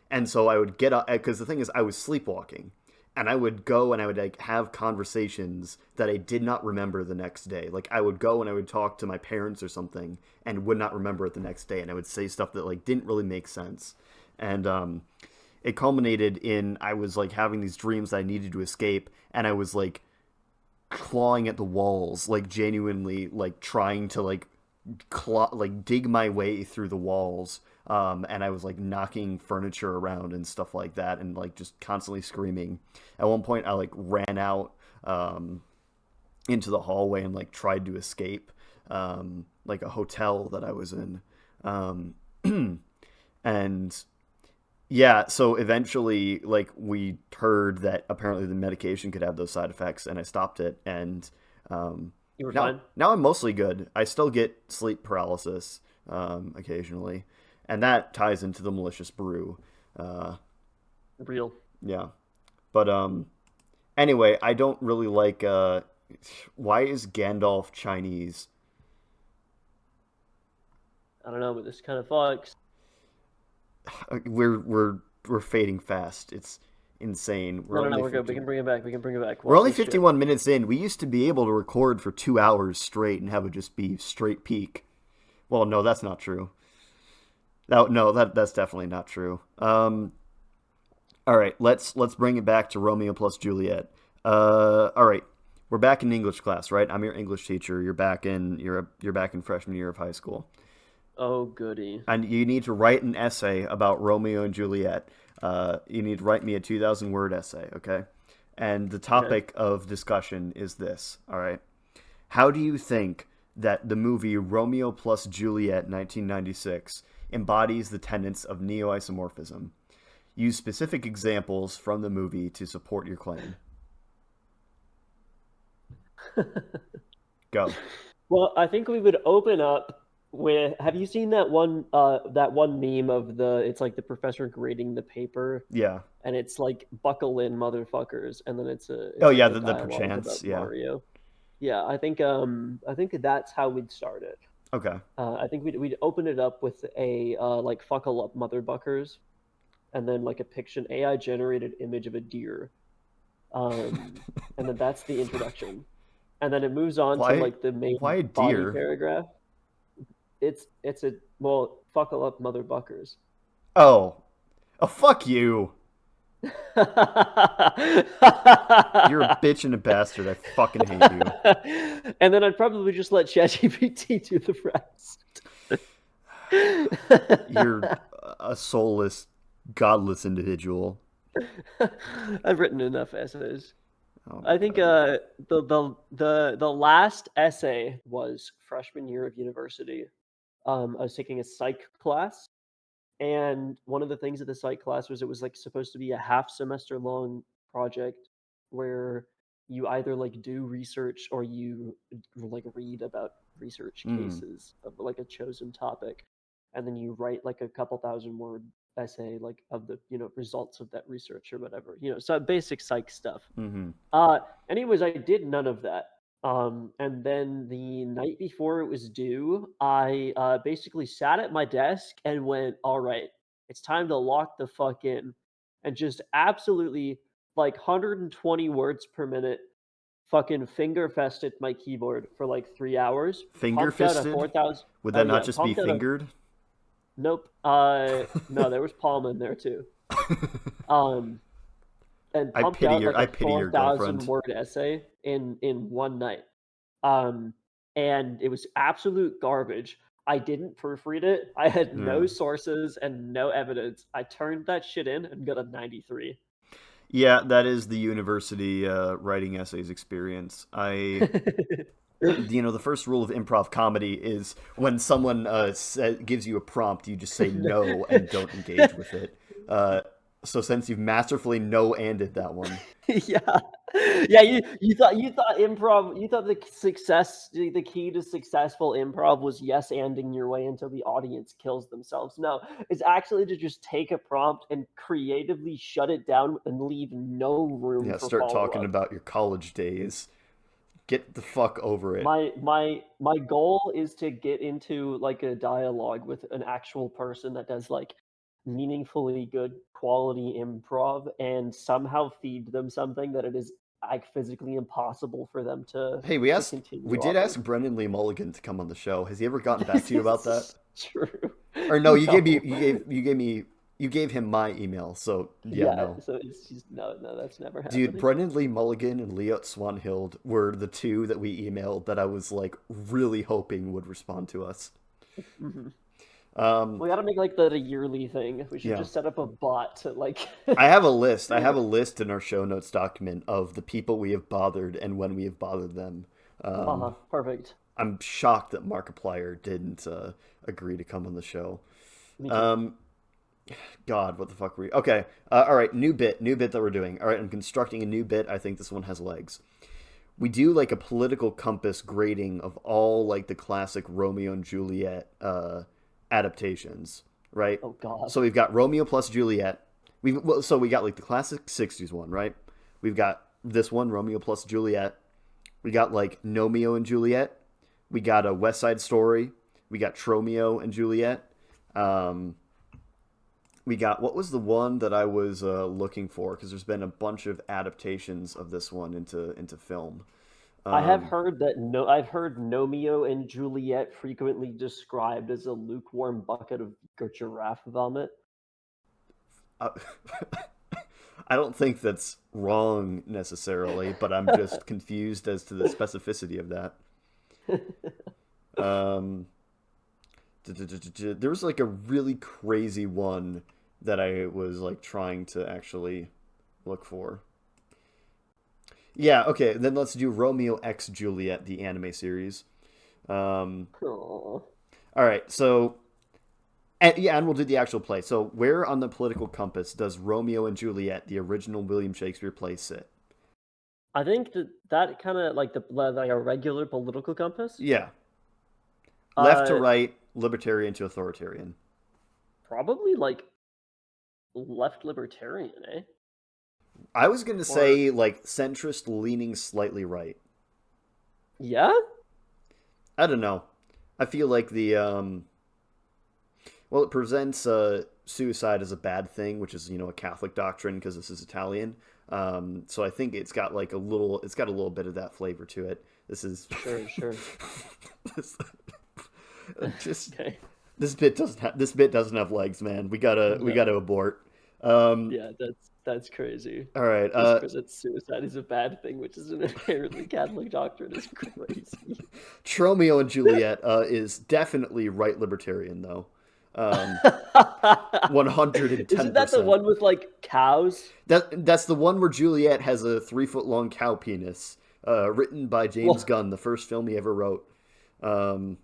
And so I would get up because the thing is I was sleepwalking. and I would go and I would like have conversations that I did not remember the next day. Like I would go and I would talk to my parents or something and would not remember it the next day, and I would say stuff that like didn't really make sense. And it culminated in I was like having these dreams that I needed to escape, and I was like clawing at the walls, like genuinely like trying to like like dig my way through the walls. And I was like knocking furniture around and stuff like that, and like just constantly screaming. At one point, I like ran out into the hallway and like tried to escape, like a hotel that I was in, um, and yeah. So eventually, like we heard that apparently the medication could have those side effects, and I stopped it, and You were now fine. now I'm mostly good. I still get sleep paralysis occasionally, and that ties into the malicious brew. Uh, Real. yeah, but anyway, I don't really like. Why is Gandalf Chinese? I don't know, but this kind of fucks. We're fading fast. It's insane. No, no, no, we're good. We can bring it back. We can bring it back. We're Watch only this shit. 51 minutes in. We used to be able to record for 2 hours straight and have it just be straight peak. Well, no, that's not true. No, that's definitely not true. All right, let's bring it back to Romeo plus Juliet. All right, we're back in English class, right? I'm your English teacher. You're back in freshman year of high school, Oh, goody. and you need to write an essay about Romeo and Juliet. You need to write me a 2,000 word essay, okay? And the Okay. topic of discussion is this. All right, how do you think that the movie Romeo plus Juliet, 1996, embodies the tenets of neo-isomorphism? Use specific examples from the movie to support your claim. Go. Well, I think we would open up with, have you seen that one meme of it's like the professor grading the paper, Yeah. and it's like buckle in motherfuckers, and then Oh it's like yeah, a the dialogue perchance. about Yeah. Mario. Yeah, I think that's how we'd start it. Okay. I think we'd open it up with a like fuckle up motherfuckers, and then like a picture, AI generated image of a deer. And then that's the introduction, and then it moves on to Why? like the main Why a body deer? paragraph. It's a well, fuckle up motherfuckers. Oh. Oh, fuck you. You're a bitch and a bastard. I fucking hate you. And then I'd probably just let ChatGPT do the You're rest. a soulless, godless individual. I've written enough essays. Oh my I think god. the last essay was freshman year of university. I was taking a psych class, and one of the things of the psych class was it was like supposed to be a half semester long project where you either like do research or you like read about research Mm. cases of like a chosen topic, and then you write like a couple thousand word essay like of the results of that research or whatever, so basic psych stuff. Mm-hmm. uh Anyways, I did none of that. And then the night before it was due, I basically sat at my desk and went, all right, it's time to lock the fuck in. And just absolutely like 120 words per minute fucking finger fested my keyboard for like 3 hours, Finger pumped out a fisted? 4,000. Would Oh, that not yeah, just be pumped out a. fingered? Nope. No, there was palm in there too. Um, and pumped out like I a pity your 4,000 girlfriend. word essay in one night. Um, and it was absolute garbage. I didn't proofread it. I had Yeah. no sources and no evidence. I turned that shit in and got a 93. Yeah, that is the university writing essays experience. The first rule of improv comedy is when someone gives you a prompt, you just say no and don't engage with it. Uh, so since you've masterfully no-anded that one, Yeah. Yeah, you thought improv, you thought the key to successful improv was yes-anding your way until the audience kills themselves. No, it's actually to just take a prompt and creatively shut it down and leave no room yeah, for start talking follow-up. about your college days. Get the fuck over it. My goal is to get into like a dialogue with an actual person that does like meaningfully good quality improv and somehow feed them something that it is like physically impossible for them Hey, to continue we did off of. ask Brendan Lee Mulligan to come on the show. Has he ever gotten back to you about that? True. Or no, No. you gave him my email. So yeah, Yeah, no. so it's just no, that's never Dude, happening. Brendan Lee Mulligan and Leo Swanhild were the two that we emailed that I was like really hoping would respond to us. Hmm. Um, We gotta make like that a yearly thing. We should yeah. just set up a bot to like. I have a list. I have a list in our show notes document of the people we have bothered and when we have bothered them. Perfect. I'm shocked that Markiplier didn't agree to come on the show. Me too. Um, God, what the fuck were we? Okay, all right, new bit that we're doing. All right, I'm constructing a new bit. I think this one has legs. We do like a political compass grading of all like the classic Romeo and Juliet adaptations, right? Oh God. So we've got Romeo plus Juliet. So we got like the classic '60s one, right? We've got this one, Romeo plus Juliet. We got like Nomeo and Juliet. We got a West Side Story. We got Tromeo and Juliet. Um, we got what was the one that I was looking for because there's been a bunch of adaptations of this one into film. I have Um, heard that no, I've heard Romeo and Juliet frequently described as a lukewarm bucket of giraffe vomit. uh, I don't think that's wrong necessarily, but I'm just confused as to the specificity of that. Um, there was like a really crazy one that I was like trying to actually look for. Yeah, okay, then let's do Romeo X Juliet, the anime series. Um, Aw. all right, so and yeah, and we'll do the actual play. So, where on the political compass does Romeo and Juliet, the original William Shakespeare play, sit? I think that kind of like the like a regular political compass. Yeah, left to Uh, right, libertarian to authoritarian. Probably like left libertarian, eh? I was gonna Or say like centrist, leaning slightly right. yeah, I don't know. I feel like well, it presents suicide as a bad thing, which is a Catholic doctrine because this is Italian. So I think it's got a little bit of that flavor to it. This is sure. this, just Okay. this bit doesn't have legs, man. We No. gotta abort. Um, Yeah, that's crazy. all right. This presents suicide as a bad thing, which is an inherently Catholic doctrine, is crazy. Tromeo and Juliet is definitely right libertarian though. Isn't that the 110%. one with like cows? That's the one where Juliet has a 3 foot long cow penis. Written by James Well, Gunn, the first film he ever wrote. Um,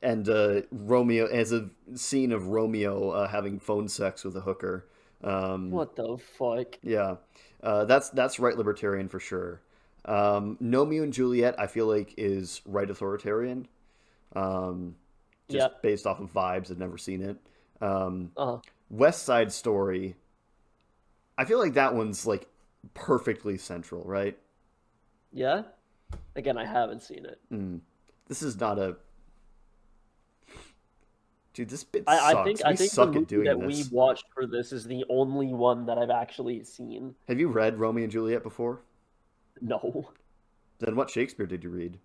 and Romeo has a scene of Romeo having phone sex with a hooker. Um, what the fuck? yeah, that's right libertarian for sure. Romeo and Juliet, I feel like is right authoritarian. Um, just Yep. based off of vibes. I've never seen it. Um, Uh, West Side Story. I feel like that one's like perfectly central, right? yeah. Again, I haven't seen it. Mm. This is not a dude. This bit I sucks. We think the suck at movie doing that we this. watched for this is the only one that I've actually seen. Have you read Romeo and Juliet before? No. Then what Shakespeare did you read?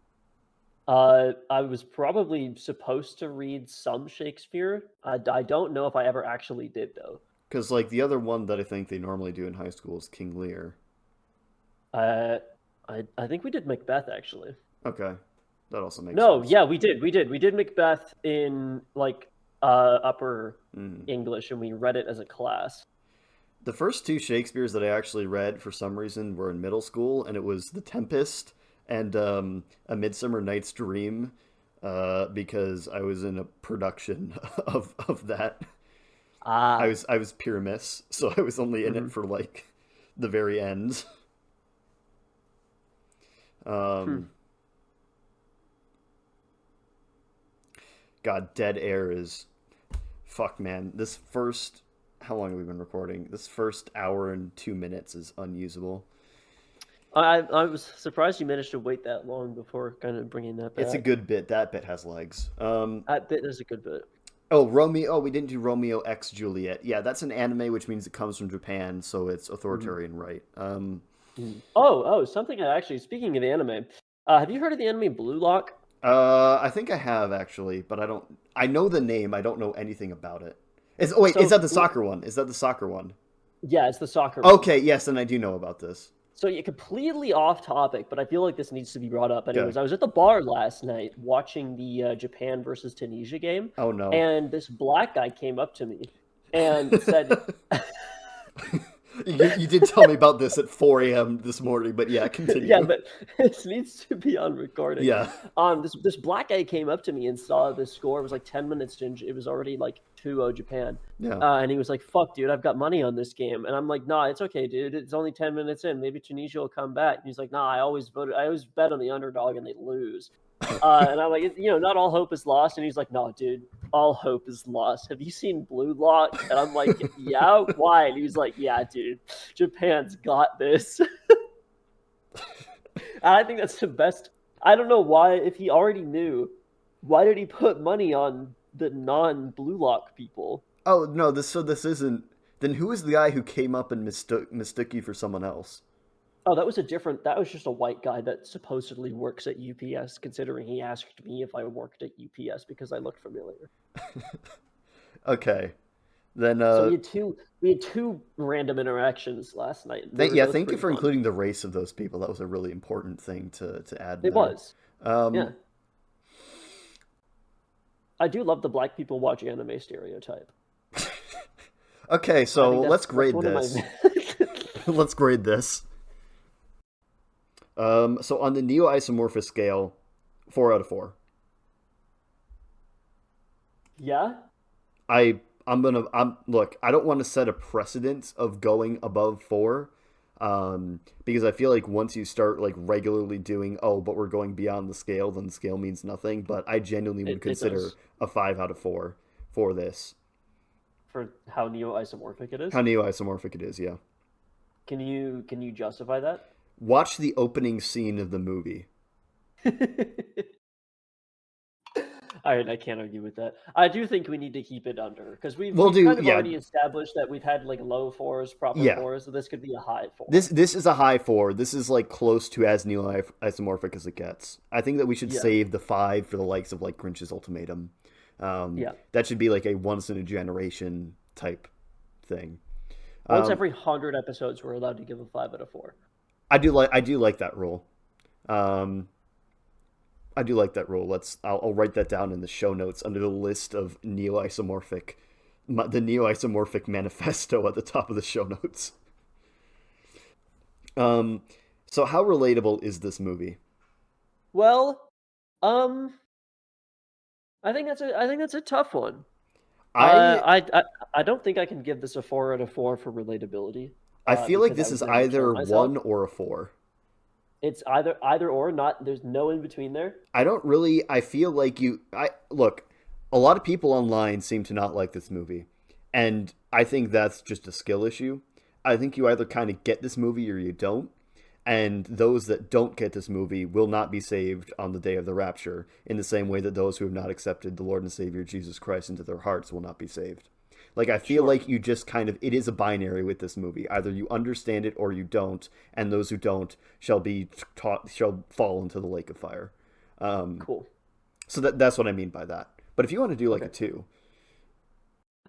I was probably supposed to read some Shakespeare. I don't know if I ever actually did though. Because like the other one that I think they normally do in high school is King Lear. Uh, I think we did Macbeth actually. Okay, that also makes No, sense. yeah, we did Macbeth in like upper Mm. English, and we read it as a class. The first two Shakespeares that I actually read for some reason were in middle school, and it was The Tempest and A Midsummer Night's Dream, because I was in a production of that. Ah, I was Pyramus, so I was only in it mhm. for like the very end. Hmm. Um, God, Dead Air is fuck, man. This first how long have we been recording? This first hour and 2 minutes is unusable. I was surprised you managed to wait that long before kind of bringing that It's a back. good bit. That bit has legs. That bit is a good bit. Oh, Romeo. Oh, we didn't do Romeo X Juliet. Yeah, that's an anime, which means it comes from Japan, so it's Mhm, authoritarian, right? mhm. Something I actually, speaking of anime, have you heard of the anime Blue Lock? I think I have actually, but I don't. I know the name. I don't know anything about it. Wait, is So, that the soccer one? Is that the soccer one? yeah, it's the soccer one. Okay, yes, then I do know about this. So you're completely off topic, but I feel like this needs to be brought up Okay. anyways. I was at the bar last night watching the Japan versus Tunisia game, Oh no. and this black guy came up to me and said, You did tell me about this at 4 a.m. this morning, but yeah, "Yeah, continue. but this needs to be on recording." Yeah, This black guy came up to me and saw the score. It was like 10 minutes in. It was already like 2-0 Japan. yeah. And he was like, "Fuck, dude, I've got money on this game." And I'm like, "Nah, it's okay, dude. It's only 10 minutes in. Maybe Tunisia will come back." And he's like, "Nah, I always bet on the underdog and they lose." And I'm like, not all hope is lost. And he's like, "No, dude, all hope is lost. Have you seen Blue Lock?" And I'm like, "Yeah, why?" And he was like, "Yeah, dude, Japan's got this." And I think that's the best. I don't know why, if he already knew, why did he put money on the non-Blue Lock people? Oh no, this isn't. Then who is the guy who came up and mistook you for someone else? Oh, that was just a white guy that supposedly works at UPS, considering he asked me if I worked at UPS because I looked familiar. Okay, then So we had two random interactions last night, and they were yeah, both thank you pretty for fun. including the race of those people. That was a really important thing to add It there. was. Yeah. Um, I do love the black people watch anime stereotype. okay, I so think let's that's grade one of my this. Let's grade this. So on the neo-isomorphous scale, 4 out of 4. Yeah? I'm look, I don't want to set a precedent of going above 4, because I feel like once you start like regularly doing, oh, but we're going beyond the scale, then the scale means nothing. But I genuinely would It consider does. a 5 out of 4 for this. For how neo-isomorphic it How is. neo-isomorphic it is, yeah. Can you justify that? Watch the opening scene of the movie. All right, I can't argue with that. I do think we need to keep it under because We'll we've do, kind of yeah, already established that we've had like low fours, proper yeah. fours, so this could be a high This four. this is a high 4. This is like close to as neo-isomorphic as it gets. I think that we should Yeah, save the 5 for the likes of like Grinch's Ultimatum. yeah. That should be like a once in a generation type thing. Once Um, every 100 episodes, we're allowed to give a 5 out of 4. I do like that rule. Um, I do like that rule. I'll write that down in the show notes under the list of neo-isomorphic, the neo-isomorphic manifesto at the top of the show notes. Um, so how relatable is this movie? Well, um, I think that's a tough one. I I don't think I can give this a 4 out of 4 for relatability. I feel like Because I this would is never kill either myself. 1 or a 4. It's either or, not there's no in between there. I don't really. I feel like I look. A lot of people online seem to not like this movie, and I think that's just a skill issue. I think you either kind of get this movie or you don't, and those that don't get this movie will not be saved on the day of the rapture. In the same way that those who have not accepted the Lord and Savior Jesus Christ into their hearts will not be saved. Like I feel Sure. like you just kind of it is a binary with this movie. Either you understand it or you don't, and those who don't shall fall into the lake of fire. Um, Cool. so that's what I mean by that. But if you want to do like a Okay. 2,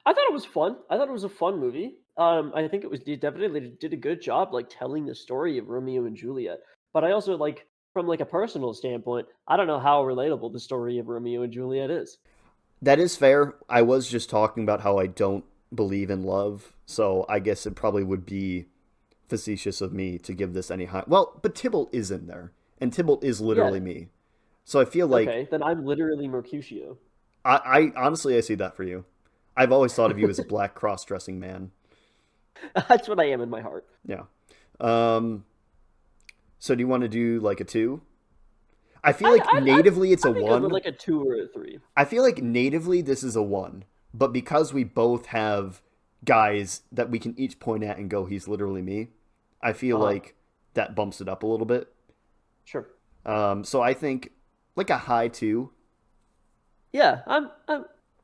I thought it was fun. I thought it was a fun movie. I think it definitely did a good job like telling the story of Romeo and Juliet. But I also like from like a personal standpoint, I don't know how relatable the story of Romeo and Juliet is. that is fair. I was just talking about how I don't believe in love, so I guess it probably would be facetious of me to give this any high. Well, but Tybalt is in there, and Tybalt is literally Yeah. me. So I feel like Okay. Then I'm literally Mercutio. I honestly I see that for you. I've always thought of you as a black cross-dressing man. That's what I am in my heart. Yeah. Um. So do you want to do like a 2? I feel like natively it's a I'd be good with 1. like a 2 or a 3. I feel like natively this is a 1, but because we both have guys that we can each point at and go, he's literally me, I feel Uh huh. like that bumps it up a little bit. Sure. So I think like a high 2. Yeah.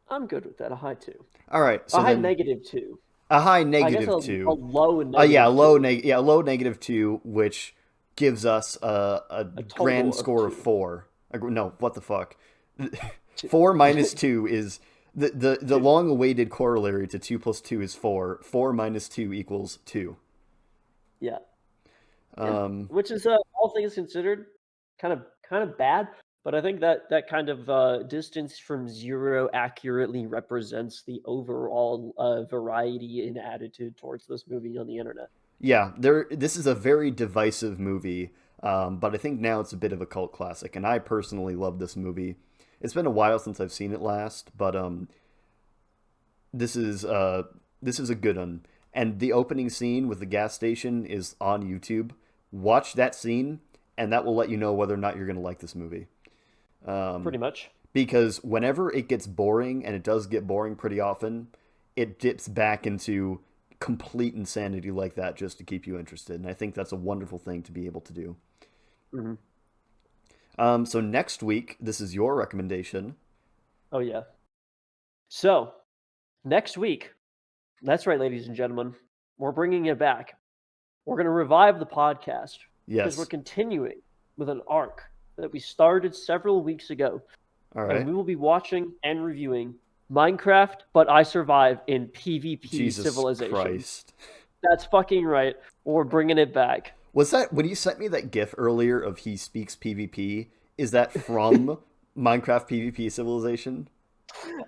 I'm good with that. A high 2. All right, A so high then -2. a high I guess a -2. low Yeah, -2. a low -2, which gives us a A grand total of score of 2. 4. No, what the fuck? Two. 4 minus 2 is the long-awaited corollary to 2 plus 2 is 4. 4 minus 2 equals 2. Yeah. Um, Which is all things considered kind of bad, but I think that kind of distance from 0 accurately represents the overall variety in attitude towards this movie on the internet. yeah, this is a very divisive movie, but I think now it's a bit of a cult classic, and I personally love this movie. It's been a while since I've seen it last, but this is this is a good one. And the opening scene with the gas station is on YouTube. Watch that scene, and that will let you know whether or not you're going to like this movie. Pretty much. Because whenever it gets boring, and it does get boring pretty often, it dips back into complete insanity like that just to keep you interested. And I think that's a wonderful thing to be able to do. Hmm. So next week, this is your recommendation. Oh yeah. So next week, that's right, ladies and gentlemen, we're bringing it back. We're going to revive the podcast because we're Yes. continuing with an arc that we started several weeks ago. All And right. we will be watching and reviewing Minecraft, but I Survive in PvP Jesus Civilization. Christ. That's fucking right. We're bringing it back. Was that when you sent me that GIF earlier of he speaks PvP? Is that from Minecraft PvP Civilization?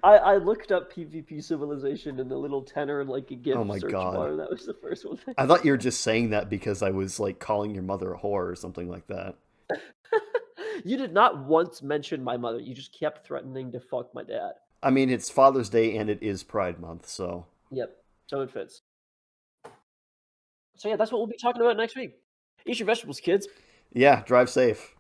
I looked up PvP Civilization in the little tenor like a GIF Oh my search God. bar. That was the first one. I thought you were just saying that because I was like calling your mother a whore or something like that. You did not once mention my mother. You just kept threatening to fuck my dad. I mean, it's Father's Day and it is Pride Month, so. Yep. So it fits. So yeah, that's what we'll be talking about next week. Eat your vegetables, kids. Yeah, drive safe.